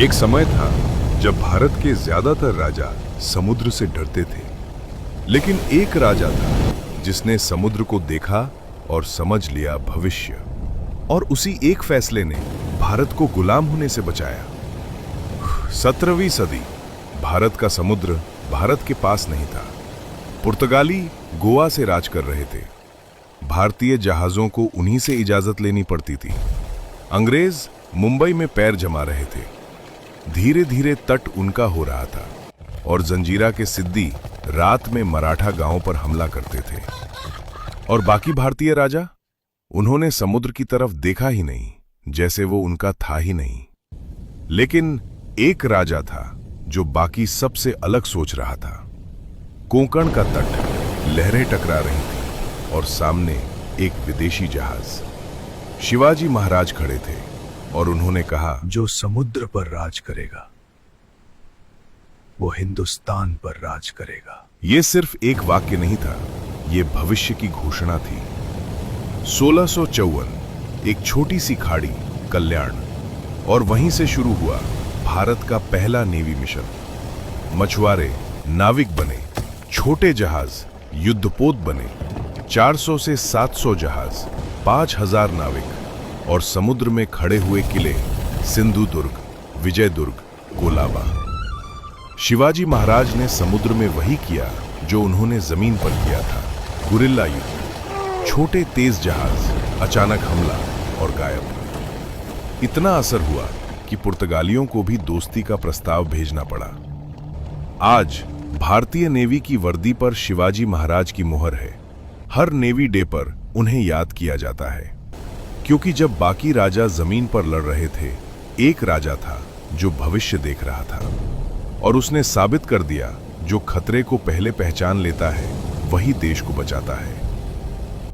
एक समय था जब भारत के ज्यादातर राजा समुद्र से डरते थे, लेकिन एक राजा था जिसने समुद्र को देखा और समझ लिया भविष्य, और उसी एक फैसले ने भारत को गुलाम होने से बचाया। 17वीं सदी। भारत का समुद्र भारत के पास नहीं था। पुर्तगाली गोवा से राज कर रहे थे। भारतीय जहाजों को उन्हीं से इजाजत लेनी पड़ती थी। अंग्रेज मुंबई में पैर जमा रहे थे। धीरे धीरे तट उनका हो रहा था और जंजीरा के सिद्दी रात में मराठा गांवों पर हमला करते थे। और बाकी भारतीय राजा, उन्होंने समुद्र की तरफ देखा ही नहीं, जैसे वो उनका था ही नहीं। लेकिन एक राजा था जो बाकी सबसे अलग सोच रहा था। कोंकण का तट, लहरें टकरा रही थी और सामने एक विदेशी जहाज। शिवाजी महाराज खड़े थे और उन्होंने कहा, जो समुद्र पर राज करेगा वो हिंदुस्तान पर राज करेगा। यह सिर्फ एक वाक्य नहीं था, यह भविष्य की घोषणा थी। 1654, एक छोटी सी खाड़ी कल्याण, और वहीं से शुरू हुआ भारत का पहला नेवी मिशन। मछुआरे नाविक बने, छोटे जहाज युद्धपोत बने, 400 से 700 जहाज, 5000 नाविक, और समुद्र में खड़े हुए किले सिंधुदुर्ग, विजयदुर्ग, कोलाबा। शिवाजी महाराज ने समुद्र में वही किया जो उन्होंने जमीन पर किया था, गुरिल्ला युद्ध। छोटे तेज जहाज, अचानक हमला और गायब। इतना असर हुआ कि पुर्तगालियों को भी दोस्ती का प्रस्ताव भेजना पड़ा। आज भारतीय नेवी की वर्दी पर शिवाजी महाराज की मुहर है। हर नेवी डे पर उन्हें याद किया जाता है, क्योंकि जब बाकी राजा जमीन पर लड़ रहे थे, एक राजा था जो भविष्य देख रहा था, और उसने साबित कर दिया, जो खतरे को पहले पहचान लेता है वही देश को बचाता है।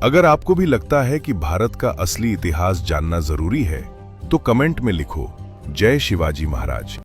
अगर आपको भी लगता है कि भारत का असली इतिहास जानना जरूरी है, तो कमेंट में लिखो, जय शिवाजी महाराज।